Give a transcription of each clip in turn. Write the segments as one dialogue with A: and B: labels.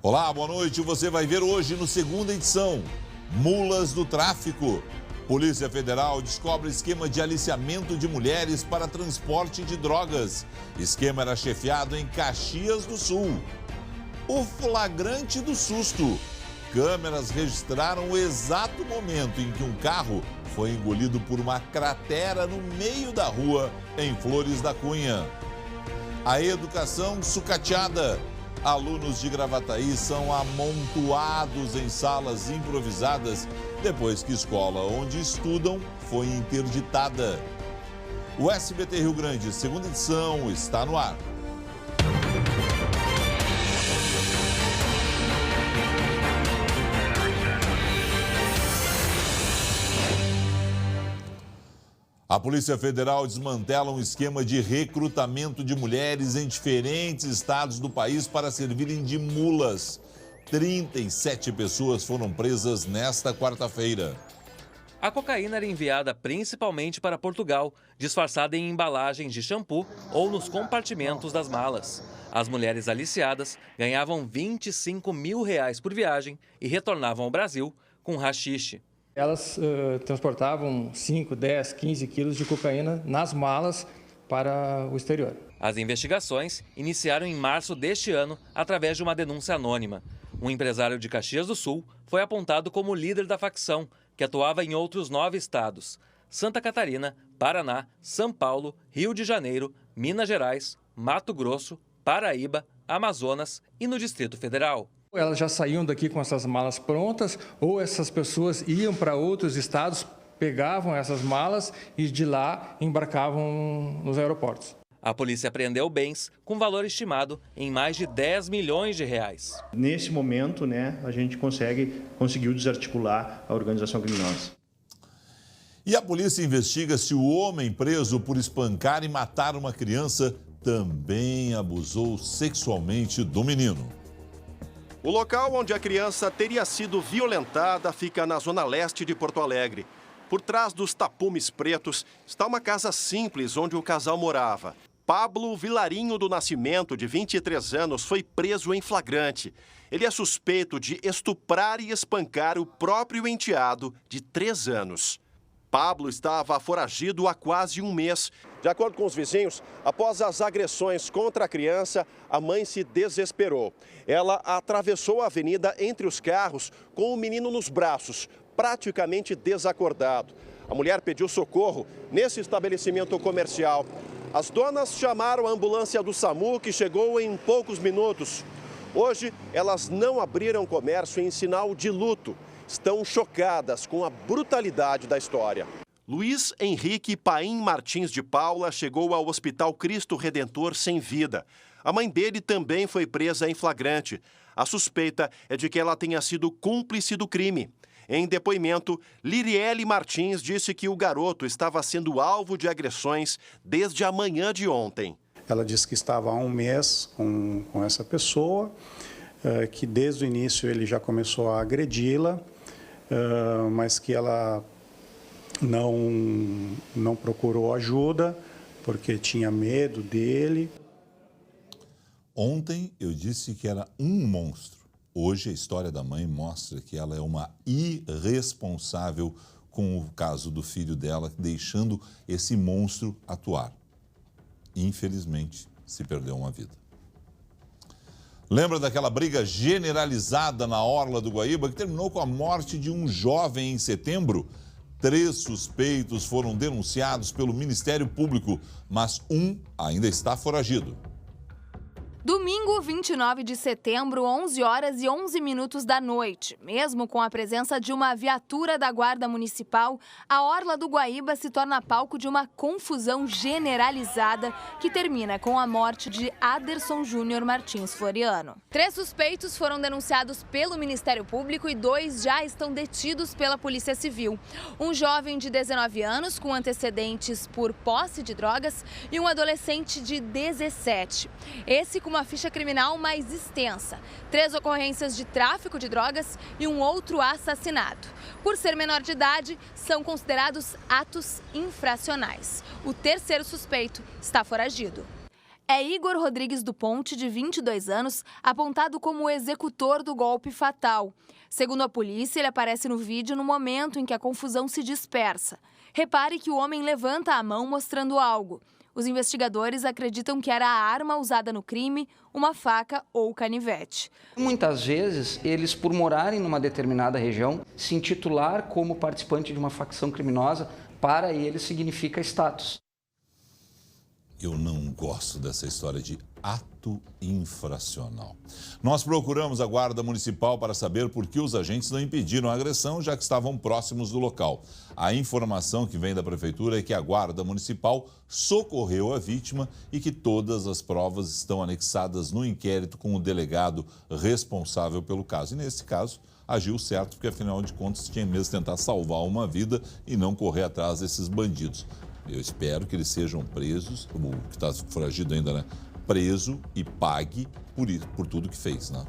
A: Olá, boa noite. Você vai ver hoje no segunda edição, Mulas do Tráfico. Polícia Federal descobre esquema de aliciamento de mulheres para transporte de drogas. Esquema era chefiado em Caxias do Sul. O flagrante do susto. Câmeras registraram o exato momento em que um carro foi engolido por uma cratera no meio da rua, em Flores da Cunha. A educação sucateada. Alunos de Gravataí são amontoados em salas improvisadas depois que a escola onde estudam foi interditada. O SBT Rio Grande, segunda edição, está no ar. A Polícia Federal desmantela um esquema de recrutamento de mulheres em diferentes estados do país para servirem de mulas. 37 pessoas foram presas nesta quarta-feira.
B: A cocaína era enviada principalmente para Portugal, disfarçada em embalagens de shampoo ou nos compartimentos das malas. As mulheres aliciadas ganhavam R$25 mil por viagem e retornavam ao Brasil com haxixe.
C: Elas transportavam 5, 10, 15 quilos de cocaína nas malas para o exterior.
B: As investigações iniciaram em março deste ano através de uma denúncia anônima. Um empresário de Caxias do Sul foi apontado como líder da facção, que atuava em outros 9 estados: Santa Catarina, Paraná, São Paulo, Rio de Janeiro, Minas Gerais, Mato Grosso, Paraíba, Amazonas e no Distrito Federal.
C: Elas já saíam daqui com essas malas prontas, ou essas pessoas iam para outros estados, pegavam essas malas e de lá embarcavam nos aeroportos.
B: A polícia apreendeu bens com valor estimado em mais de R$10 milhões.
D: Nesse momento, a gente conseguiu desarticular a organização criminosa.
A: E a polícia investiga se o homem preso por espancar e matar uma criança também abusou sexualmente do menino.
E: O local onde a criança teria sido violentada fica na zona leste de Porto Alegre. Por trás dos tapumes pretos está uma casa simples onde o casal morava. Pablo Vilarinho do Nascimento, de 23 anos, foi preso em flagrante. Ele é suspeito de estuprar e espancar o próprio enteado, de 3 anos. Pablo estava foragido há quase um mês. De acordo com os vizinhos, após as agressões contra a criança, a mãe se desesperou. Ela atravessou a avenida entre os carros com o menino nos braços, praticamente desacordado. A mulher pediu socorro nesse estabelecimento comercial. As donas chamaram a ambulância do SAMU, que chegou em poucos minutos. Hoje, elas não abriram comércio em sinal de luto. Estão chocadas com a brutalidade da história. Luiz Henrique Paim Martins de Paula chegou ao Hospital Cristo Redentor sem vida. A mãe dele também foi presa em flagrante. A suspeita é de que ela tenha sido cúmplice do crime. Em depoimento, Liriele Martins disse que o garoto estava sendo alvo de agressões desde a manhã de ontem.
F: Ela disse que estava há um mês com essa pessoa, que desde o início ele já começou a agredi-la, mas que ela não procurou ajuda porque tinha medo dele.
A: Ontem eu disse que era um monstro. Hoje a história da mãe mostra que ela é uma irresponsável com o caso do filho dela, deixando esse monstro atuar. Infelizmente, se perdeu uma vida. Lembra daquela briga generalizada na orla do Guaíba que terminou com a morte de um jovem em setembro? 3 suspeitos foram denunciados pelo Ministério Público, mas um ainda está foragido.
G: Domingo, 29 de setembro, 11 horas e 11 minutos da noite. Mesmo com a presença de uma viatura da Guarda Municipal, a orla do Guaíba se torna palco de uma confusão generalizada que termina com a morte de Aderson Júnior Martins Floriano. 3 suspeitos foram denunciados pelo Ministério Público e 2 já estão detidos pela Polícia Civil. Um jovem de 19 anos com antecedentes por posse de drogas e um adolescente de 17. Esse com uma ficha criminal mais extensa, 3 ocorrências de tráfico de drogas e um outro assassinato. Por ser menor de idade, são considerados atos infracionais. O terceiro suspeito está foragido. é Igor Rodrigues do Ponte, de 22 anos, apontado como o executor do golpe fatal. Segundo a polícia, ele aparece no vídeo no momento em que a confusão se dispersa. Repare que o homem levanta a mão mostrando algo. Os investigadores acreditam que era a arma usada no crime, uma faca ou canivete.
H: Muitas vezes, eles, por morarem numa determinada região, se intitular como participante de uma facção criminosa, para eles significa status.
A: Eu não gosto dessa história de ato infracional. Nós procuramos a Guarda Municipal para saber por que os agentes não impediram a agressão, já que estavam próximos do local. A informação que vem da Prefeitura é que a Guarda Municipal socorreu a vítima e que todas as provas estão anexadas no inquérito com o delegado responsável pelo caso. E nesse caso, agiu certo, porque afinal de contas tinha mesmo que tentar salvar uma vida e não correr atrás desses bandidos. Eu espero que eles sejam presos, o que está foragido ainda, né? Preso e pague por tudo que fez, né?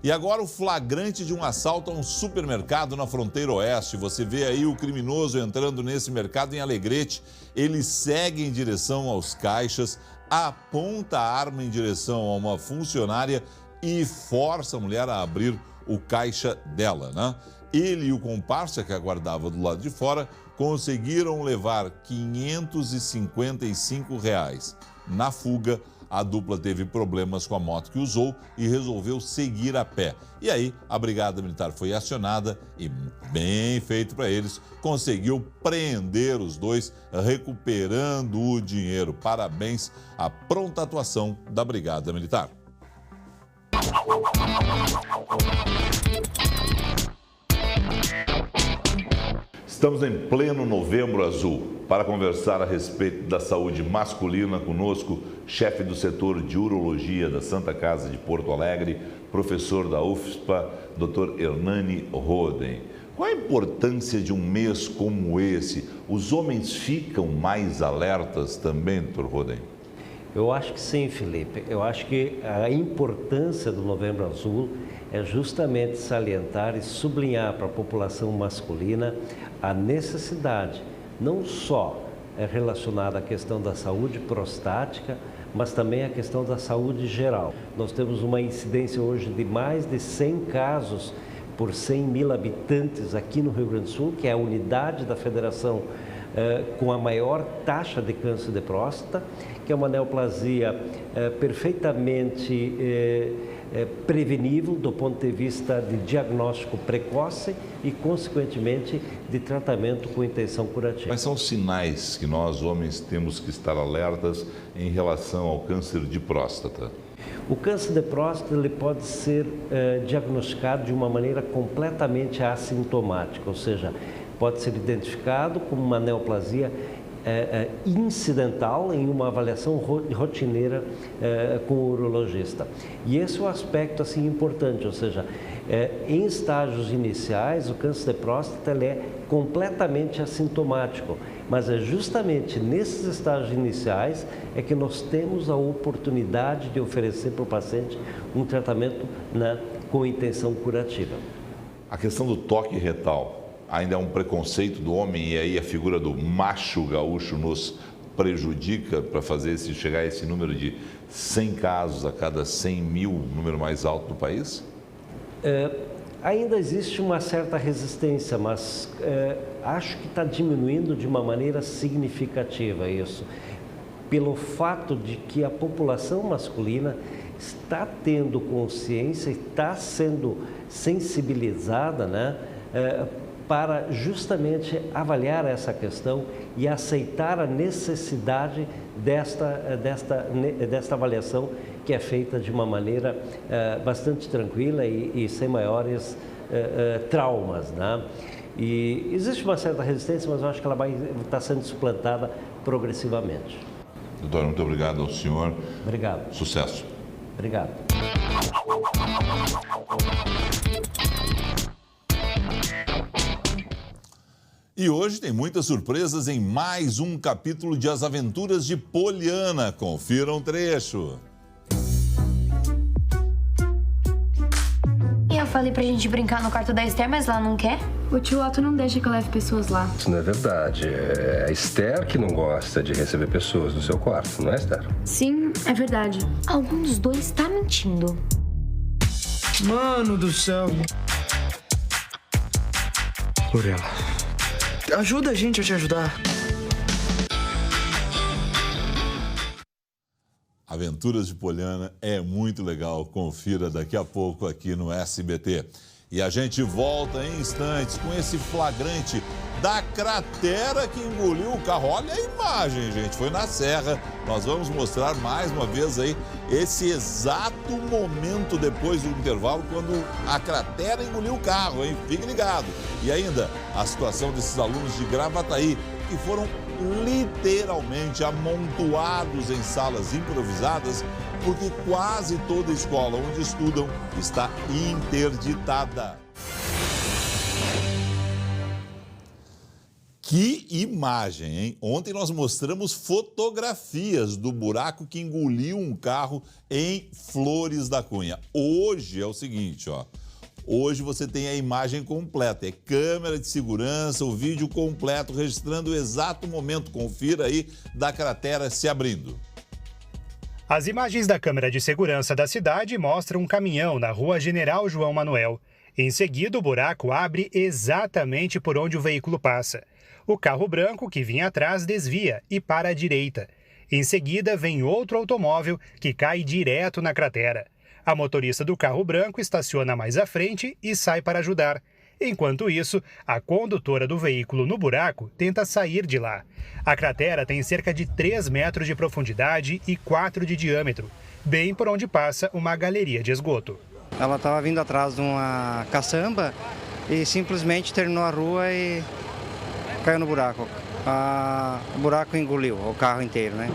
A: E agora o flagrante de um assalto a um supermercado na fronteira oeste. Você vê aí o criminoso entrando nesse mercado em Alegrete. Ele segue em direção aos caixas, aponta a arma em direção a uma funcionária e força a mulher a abrir o caixa dela, né? Ele e o comparsa que aguardava do lado de fora conseguiram levar R$ 555. Na fuga, a dupla teve problemas com a moto que usou e resolveu seguir a pé. E aí, a Brigada Militar foi acionada e, bem feito para eles, conseguiu prender os dois, recuperando o dinheiro. Parabéns à pronta atuação da Brigada Militar. Estamos em pleno Novembro Azul. Para conversar a respeito da saúde masculina, conosco, chefe do setor de urologia da Santa Casa de Porto Alegre, professor da UFSPA, Dr. Hernani Roden. Qual a importância de um mês como esse? Os homens ficam mais alertas também, Dr. Roden?
I: Eu acho que sim, Felipe. Eu acho que a importância do Novembro Azul é justamente salientar e sublinhar para a população masculina a necessidade, não só relacionada à questão da saúde prostática, mas também a questão da saúde geral. Nós temos uma incidência hoje de mais de 100 casos por 100 mil habitantes aqui no Rio Grande do Sul, que é a unidade da federação com a maior taxa de câncer de próstata, que é uma neoplasia perfeitamente prevenível do ponto de vista de diagnóstico precoce e, consequentemente, de tratamento com intenção curativa.
A: Quais são os sinais que nós, homens, temos que estar alertas em relação ao câncer de próstata?
I: O câncer de próstata ele pode ser diagnosticado de uma maneira completamente assintomática, ou seja, pode ser identificado como uma neoplasia incidental em uma avaliação rotineira com o urologista. E esse é um aspecto assim importante, ou seja, em estágios iniciais o câncer de próstata ele é completamente assintomático, mas é justamente nesses estágios iniciais é que nós temos a oportunidade de oferecer para o paciente um tratamento com intenção curativa.
A: A questão do toque retal ainda é um preconceito do homem e aí a figura do macho gaúcho nos prejudica para chegar a esse número de 100 casos a cada 100 mil, número mais alto do país?
I: Ainda existe uma certa resistência, mas acho que está diminuindo de uma maneira significativa isso, pelo fato de que a população masculina está tendo consciência, está sendo sensibilizada, né, para justamente avaliar essa questão e aceitar a necessidade desta avaliação que é feita de uma maneira bastante tranquila e sem maiores traumas, né? E existe uma certa resistência, mas eu acho que ela vai estar sendo suplantada progressivamente.
A: Doutor, muito obrigado ao senhor.
I: Obrigado.
A: Sucesso.
I: Obrigado.
A: E hoje tem muitas surpresas em mais um capítulo de As Aventuras de Poliana. Confira um trecho.
J: falei pra gente brincar no quarto da Esther, mas ela não quer. O tio Otto não deixa que eu leve pessoas lá.
K: Isso não é verdade. É a Esther que não gosta de receber pessoas no seu quarto, não é, Esther?
J: Sim, é verdade. Algum dos dois tá mentindo.
L: Mano do céu. Lorela, ajuda a gente a te ajudar.
A: Aventuras de Poliana é muito legal. Confira daqui a pouco aqui no SBT. E a gente volta em instantes com esse flagrante da cratera que engoliu o carro. Olha a imagem, gente. Foi na Serra. Nós vamos mostrar mais uma vez aí esse exato momento depois do intervalo, quando a cratera engoliu o carro, hein? Fique ligado. E ainda a situação desses alunos de Gravataí, que foram literalmente amontoados em salas improvisadas, porque quase toda a escola onde estudam está interditada. Que imagem, hein? Ontem nós mostramos fotografias do buraco que engoliu um carro em Flores da Cunha. Hoje é o seguinte, ó. Hoje você tem a imagem completa, é câmera de segurança, o vídeo completo registrando o exato momento, confira aí, da cratera se abrindo.
M: As imagens da câmera de segurança da cidade mostram um caminhão na rua General João Manuel. Em seguida, o buraco abre exatamente por onde o veículo passa. O carro branco que vinha atrás desvia e para à direita. Em seguida, vem outro automóvel que cai direto na cratera. A motorista do carro branco estaciona mais à frente e sai para ajudar. Enquanto isso, a condutora do veículo no buraco tenta sair de lá. A cratera tem cerca de 3 metros de profundidade e 4 de diâmetro, bem por onde passa uma galeria de esgoto.
N: Ela estava vindo atrás de uma caçamba e simplesmente terminou a rua e caiu no buraco. O buraco engoliu o carro inteiro, né?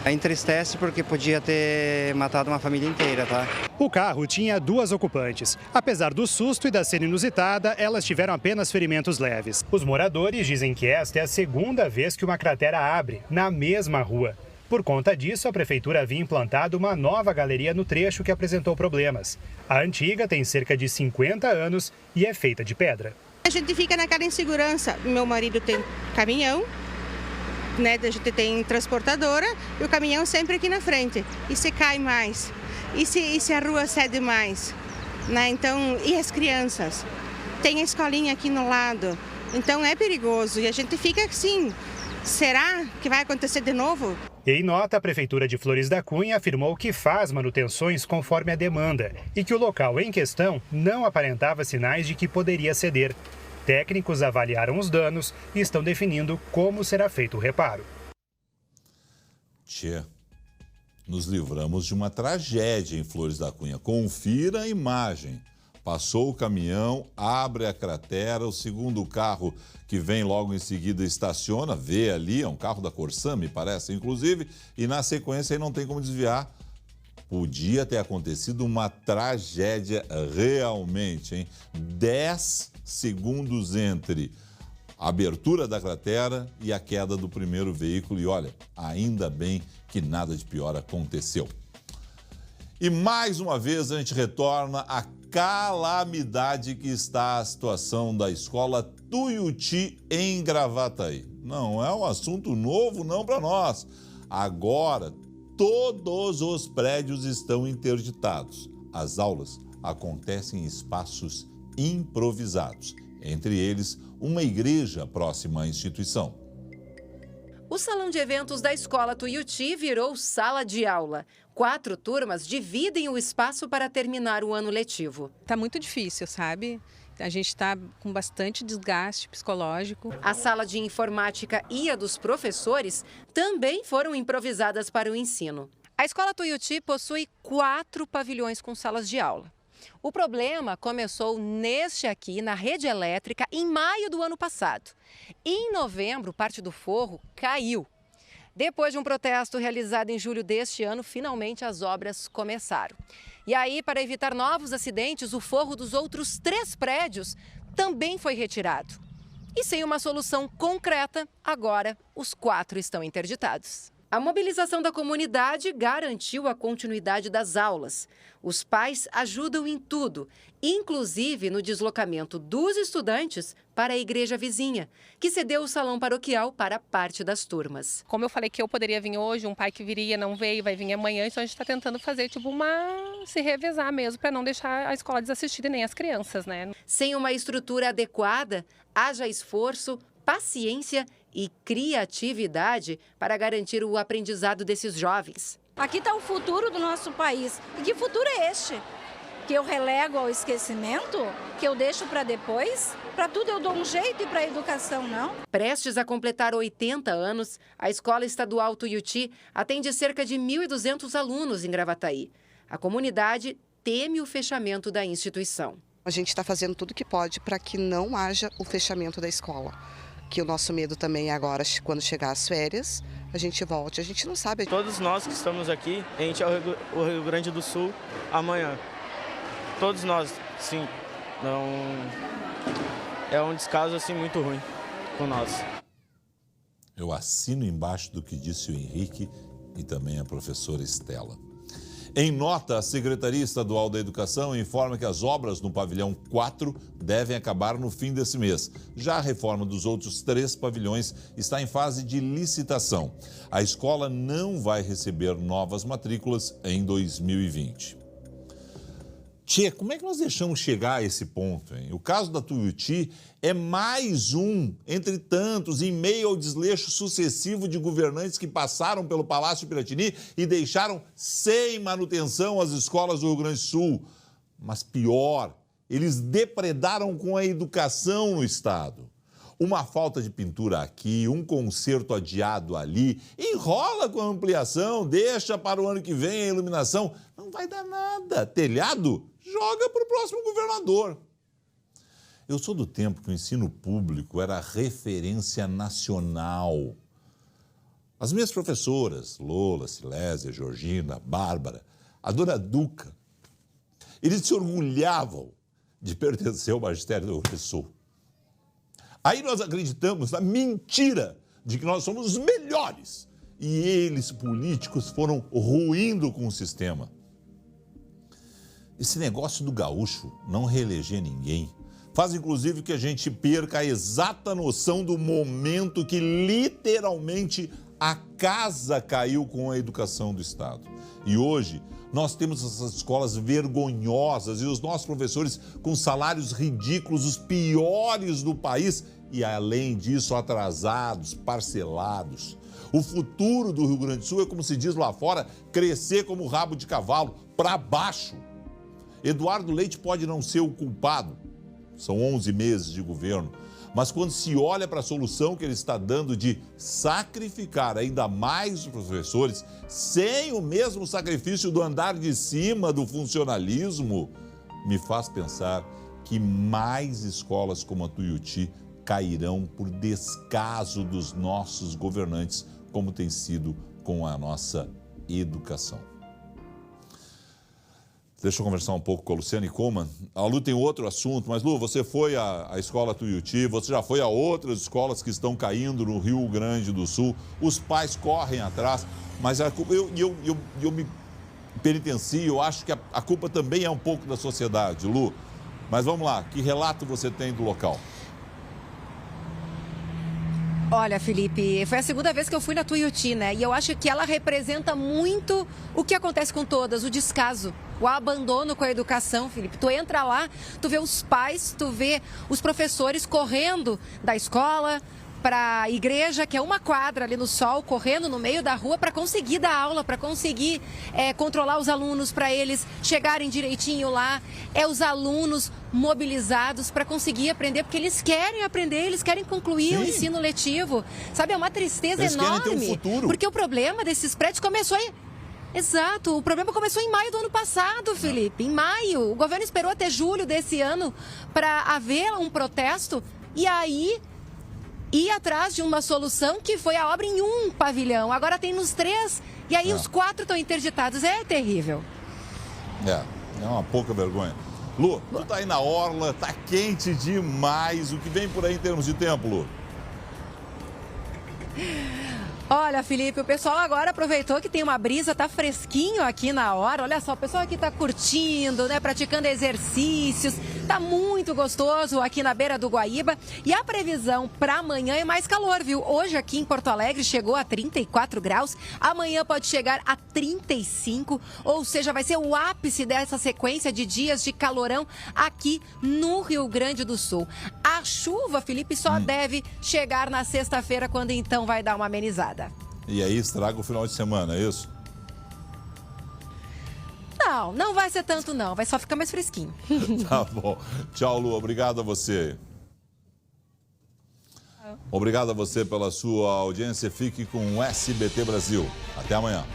N: Entristece porque podia ter matado uma família inteira, tá?
M: O carro tinha 2 ocupantes. Apesar do susto e da cena inusitada, elas tiveram apenas ferimentos leves. Os moradores dizem que esta é a segunda vez que uma cratera abre, na mesma rua. Por conta disso, a prefeitura havia implantado uma nova galeria no trecho que apresentou problemas. A antiga tem cerca de 50 anos e é feita de pedra.
O: A gente fica naquela insegurança. Meu marido tem caminhão, né, a gente tem transportadora e o caminhão sempre aqui na frente. E se cai mais? E se a rua cede mais? Né? Então, e as crianças? Tem a escolinha aqui no lado. Então é perigoso e a gente fica assim, será que vai acontecer de novo?
M: Em nota, a Prefeitura de Flores da Cunha afirmou que faz manutenções conforme a demanda e que o local em questão não aparentava sinais de que poderia ceder. Técnicos avaliaram os danos e estão definindo como será feito o reparo.
A: Tchê, nos livramos de uma tragédia em Flores da Cunha. Confira a imagem. Passou o caminhão, abre a cratera, o segundo carro que vem logo em seguida estaciona, vê ali, é um carro da Corsan, me parece, inclusive, e na sequência aí não tem como desviar. Podia ter acontecido uma tragédia realmente, hein? 10 segundos entre a abertura da cratera e a queda do primeiro veículo. E olha, ainda bem que nada de pior aconteceu. E mais uma vez a gente retorna à calamidade que está a situação da escola Tuiuti em Gravataí. Não é um assunto novo não para nós. Agora, todos os prédios estão interditados. As aulas acontecem em espaços improvisados, entre eles uma igreja próxima à instituição.
P: O salão de eventos da escola Tuiuti virou sala de aula. 4 turmas dividem o espaço para terminar o ano letivo.
Q: Tá muito difícil, sabe? A gente está com bastante desgaste psicológico.
P: A sala de informática e a dos professores também foram improvisadas para o ensino. A escola Tuiuti possui 4 pavilhões com salas de aula. O problema começou neste aqui, na rede elétrica, em maio do ano passado. Em novembro, parte do forro caiu. Depois de um protesto realizado em julho deste ano, finalmente as obras começaram. E aí, para evitar novos acidentes, o forro dos outros 3 prédios também foi retirado. E sem uma solução concreta, agora os 4 estão interditados. A mobilização da comunidade garantiu a continuidade das aulas. Os pais ajudam em tudo, inclusive no deslocamento dos estudantes para a igreja vizinha, que cedeu o salão paroquial para parte das turmas.
R: Como eu falei que eu poderia vir hoje, um pai que viria não veio, vai vir amanhã, então a gente está tentando fazer se revezar mesmo, para não deixar a escola desassistida e nem as crianças, né?
P: Sem uma estrutura adequada, haja esforço, paciência e criatividade para garantir o aprendizado desses jovens.
S: Aqui está o futuro do nosso país. E que futuro é este? Que eu relego ao esquecimento? Que eu deixo para depois? Para tudo eu dou um jeito e para a educação não?
P: Prestes a completar 80 anos, a Escola Estadual Tuiuti atende cerca de 1.200 alunos em Gravataí. A comunidade teme o fechamento da instituição.
T: A gente está fazendo tudo o que pode para que não haja o fechamento da escola. Que o nosso medo também é agora, quando chegar as férias, a gente volte. A gente não sabe.
U: Todos nós que estamos aqui, a gente é o Rio Grande do Sul amanhã. Todos nós, sim. Não... É um descaso assim, muito ruim com nós.
A: Eu assino embaixo do que disse o Henrique e também a professora Estela. Em nota, a Secretaria Estadual da Educação informa que as obras no pavilhão 4 devem acabar no fim desse mês. Já a reforma dos outros 3 pavilhões está em fase de licitação. A escola não vai receber novas matrículas em 2020. Tchê, como é que nós deixamos chegar a esse ponto, hein? O caso da Tuiuti é mais um, entre tantos, em meio ao desleixo sucessivo de governantes que passaram pelo Palácio Piratini e deixaram sem manutenção as escolas do Rio Grande do Sul. Mas pior, eles depredaram com a educação no estado. Uma falta de pintura aqui, um conserto adiado ali, enrola com a ampliação, deixa para o ano que vem a iluminação. Não vai dar nada. Telhado? Joga para o próximo governador. Eu sou do tempo que o ensino público era referência nacional. As minhas professoras, Lola, Silésia, Georgina, Bárbara, a dona Duca, eles se orgulhavam de pertencer ao magistério do Rio Grande do Sul. Aí nós acreditamos na mentira de que nós somos os melhores e eles, políticos, foram ruindo com o sistema. Esse negócio do gaúcho não reeleger ninguém faz, inclusive, que a gente perca a exata noção do momento que, literalmente, a casa caiu com a educação do Estado. E hoje, nós temos essas escolas vergonhosas e os nossos professores com salários ridículos, os piores do país e, além disso, atrasados, parcelados. O futuro do Rio Grande do Sul é, como se diz lá fora, crescer como rabo de cavalo, para baixo. Eduardo Leite pode não ser o culpado, são 11 meses de governo, mas quando se olha para a solução que ele está dando de sacrificar ainda mais os professores, sem o mesmo sacrifício do andar de cima, do funcionalismo, me faz pensar que mais escolas como a Tuiuti cairão por descaso dos nossos governantes, como tem sido com a nossa educação. Deixa eu conversar um pouco com a Luciane Coman. A Lu tem outro assunto, mas Lu, você foi à escola Tuiuti, você já foi a outras escolas que estão caindo no Rio Grande do Sul, os pais correm atrás, mas eu me penitencio, eu acho que a culpa também é um pouco da sociedade, Lu. Mas vamos lá, que relato você tem do local?
P: Olha, Felipe, foi a segunda vez que eu fui na Tuiuti, né? E eu acho que ela representa muito o que acontece com todas, o descaso, o abandono com a educação, Felipe. Tu entra lá, tu vê os pais, tu vê os professores correndo da escola para a igreja, que é uma quadra ali no sol, correndo no meio da rua para conseguir dar aula, para conseguir controlar os alunos, para eles chegarem direitinho lá. É os alunos mobilizados para conseguir aprender, porque eles querem aprender, eles querem concluir o ensino letivo. Sabe, é uma tristeza enorme. Querem ter um futuro. Porque o problema desses prédios começou Exato, o problema começou em maio do ano passado, Felipe. Em maio, o governo esperou até julho desse ano para haver um protesto e aí ir atrás de uma solução que foi a obra em um pavilhão. Agora tem nos 3 e aí os 4 estão interditados. É terrível.
A: É uma pouca vergonha. Lu, tu tá aí na orla, tá quente demais. O que vem por aí em termos de tempo, Lu?
P: Olha, Felipe, o pessoal agora aproveitou que tem uma brisa, tá fresquinho aqui na hora. Olha só, o pessoal aqui tá curtindo, né, praticando exercícios. Tá muito gostoso aqui na beira do Guaíba. E a previsão para amanhã é mais calor, viu? Hoje aqui em Porto Alegre chegou a 34 graus. Amanhã pode chegar a 35, ou seja, vai ser o ápice dessa sequência de dias de calorão aqui no Rio Grande do Sul. A chuva, Felipe, só deve chegar na sexta-feira, quando então vai dar uma amenizada.
A: E aí estraga o final de semana, é isso?
P: Não vai ser tanto não, vai só ficar mais fresquinho.
A: Tá bom. Tchau, Lu. Obrigado a você. Obrigado a você pela sua audiência. Fique com o SBT Brasil. Até amanhã.